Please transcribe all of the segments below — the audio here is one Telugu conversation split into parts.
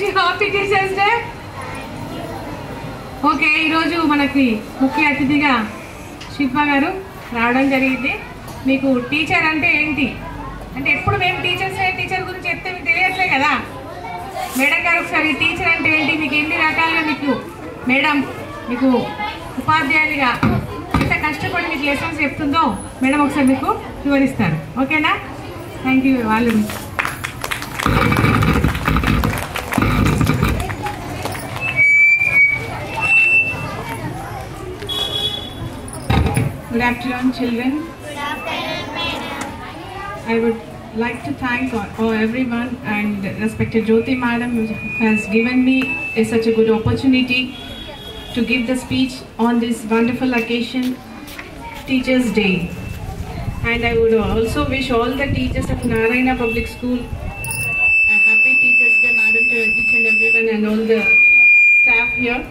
you happy Teachers Day? Okay, ఈరోజు మనకి ముఖ్య అతిథిగా శిల్ప గారు రావడం జరిగింది. మీకు టీచర్ అంటే ఏంటి అంటే ఎప్పుడు మేము టీచర్ గురించి చెప్తే మీకు తెలియట్లే కదా. మేడం గారు ఒకసారి టీచర్ అంటే ఏంటి, మీకు ఎన్ని రకాలుగా మేడం మీకు ఉపాధ్యాయులుగా ఎంత కష్టపడి మీకు లెసన్స్ చెప్తుందో మేడం ఒకసారి మీకు వివరిస్తారు. ఓకేనా? Thank you. వాళ్ళు Good afternoon, children. Good afternoon, madam. I would like to thank everyone and respected Jyoti madam who has given me such a good opportunity to give the speech on this wonderful occasion, Teachers Day. And I would also wish all the teachers of Narayana Public School a happy Teachers Day, madam, to each and everyone and all the staff here.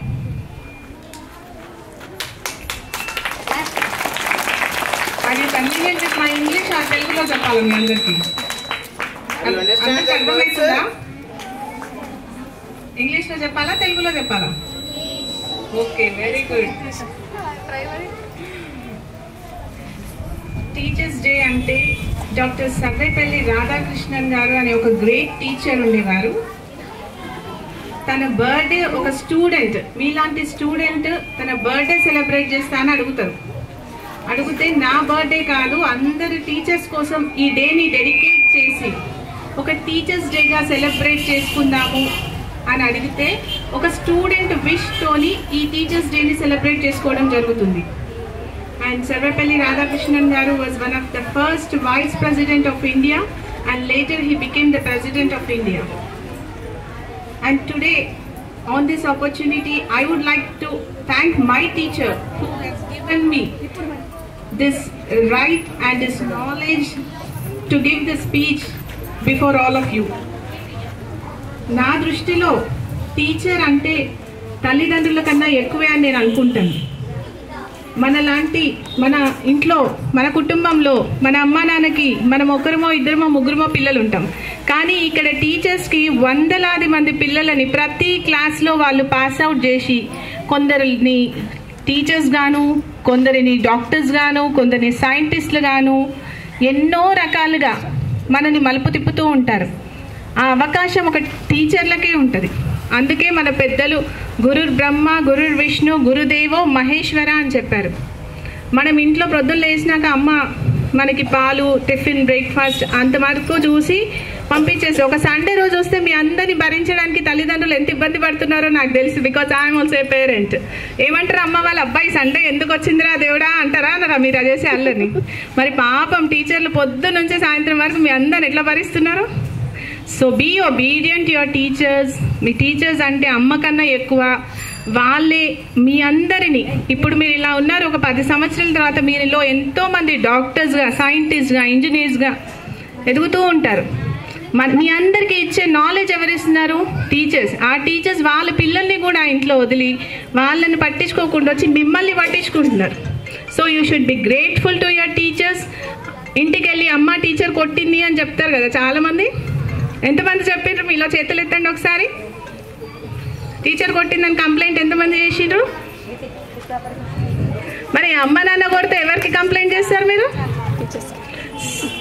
అది కన్వీనియంట్ విత్ మై ఇంగ్లీష్ ఆ తెలుగులో చెప్పాలి మీ అందరికీ. అర్థమవుతుందా? ఇంగ్లీష్లో చెప్పాలా తెలుగులో చెప్పాలా? Okay, very good. Teachers day అంటే డాక్టర్ సర్వేపల్లి రాధాకృష్ణన్ గారు అనే ఒక గ్రేట్ టీచర్ ఉండేవారు. తన బర్త్డే ఒక స్టూడెంట్, మీలాంటి స్టూడెంట్ తన బర్త్డే సెలబ్రేట్ చేస్తా అని అడిగితే నా బర్త్డే కాదు, అందరు టీచర్స్ కోసం ఈ డేని డెడికేట్ చేసి ఒక టీచర్స్ డేగా సెలబ్రేట్ చేసుకుందాము అని అడిగితే ఒక స్టూడెంట్ విష్ తోని ఈ టీచర్స్ డేని సెలబ్రేట్ చేసుకోవడం జరుగుతుంది. అండ్ సర్వేపల్లి రాధాకృష్ణన్ గారు was one of the first vice president of India and later he became the president of India. And today, on this opportunity, I would like to thank my teacher who has given me this right and this knowledge to give the speech before all of you. నా దృష్టిలో టీచర్ అంటే తల్లిదండ్రుల కన్నా ఎక్కువే అని నేను అనుకుంటాను. మన ఇంట్లో మన కుటుంబంలో మన అమ్మా నాన్నకి మనం ఒకరమో ఇద్దరమో ముగ్గురమో పిల్లలు ఉంటాం. కానీ ఇక్కడ టీచర్స్కి వందలాది మంది పిల్లలని ప్రతి క్లాస్లో వాళ్ళు పాస్ అవుట్ చేసి కొందరిని టీచర్స్ గాను, కొందరిని డాక్టర్స్ గాను, కొందరిని సైంటిస్టులు గాను ఎన్నో రకాలుగా మనని మలుపు తిప్పుతూ ఉంటారు. ఆ అవకాశం ఒక టీచర్లకే ఉంటుంది. అందుకే మన పెద్దలు గురుర్ బ్రహ్మ గురుర్ విష్ణు గురుదేవో మహేశ్వర అని చెప్పారు. మనం ఇంట్లో ప్రొద్దులు లేచినాక అమ్మ మనకి పాలు, టిఫిన్, బ్రేక్ఫాస్ట్ అంతవరకు చూసి పంపించేసి ఒక సండే రోజు వస్తే మీ అందరినీ భరించడానికి తల్లిదండ్రులు ఎంత ఇబ్బంది పడుతున్నారో నాకు తెలుసు. Because I'm also a parent. ఏమంటారు అమ్మ వాళ్ళ అబ్బాయి సండే ఎందుకు వచ్చిందిరా దేవుడా అంటారా అన్నారా మీరు అదేసి అల్లరిని? మరి పాపం టీచర్లు పొద్దు నుంచి సాయంత్రం వరకు మీ అందరిని ఎట్లా భరిస్తున్నారు? So be obedient your teachers. మీ టీచర్స్ అంటే అమ్మ కన్నా ఎక్కువ. వాళ్ళే మీ అందరినీ, ఇప్పుడు మీరు ఇలా ఉన్నారు, ఒక 10 సంవత్సరాల తర్వాత మీలో ఎంతోమంది డాక్టర్స్గా, సైంటిస్ట్గా, ఇంజనీర్స్గా ఎదుగుతూ ఉంటారు. మీ అందరికీ ఇచ్చే నాలెడ్జ్ ఎవరిస్తున్నారు? టీచర్స్. ఆ టీచర్స్ వాళ్ళ పిల్లల్ని కూడా ఇంట్లో వదిలి వాళ్ళని పట్టించుకోకుండా వచ్చి మిమ్మల్ని పట్టించుకుంటున్నారు. So you should be grateful to your teachers. ఇంటికి వెళ్ళి అమ్మ టీచర్ కొట్టింది అని చెప్తారు కదా చాలామంది. ఎంతమంది చెప్పారు? మీలో చేతులు ఎత్తండి ఒకసారి. టీచర్ కొట్టిందని కంప్లైంట్ ఎంతమంది చేసిండ్రు? మరి అమ్మ నాన్న కొడితే ఎవరికి కంప్లైంట్ చేస్తారు మీరు?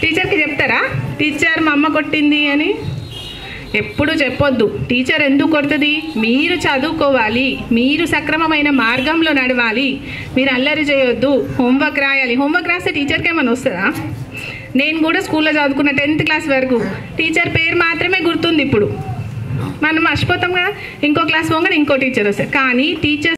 టీచర్కి చెప్తారా టీచర్ మా అమ్మ కొట్టింది అని? ఎప్పుడు చెప్పొద్దు. టీచర్ ఎందుకు కొడుతుంది? మీరు చదువుకోవాలి, మీరు సక్రమమైన మార్గంలో నడవాలి, మీరు అల్లరి చేయొద్దు, హోంవర్క్ రాయాలి. హోంవర్క్ రాస్తే టీచర్కి ఏమైనా వస్తుందా? నేను కూడా స్కూల్లో చదువుకున్న 10th క్లాస్ వరకు టీచర్ పేరు మాత్రమే గుర్తుంది. ఇప్పుడు మనం మర్చిపోతాం కదా, ఇంకో క్లాస్ పోగానే ఇంకో టీచర్ వస్తారు. కానీ టీచర్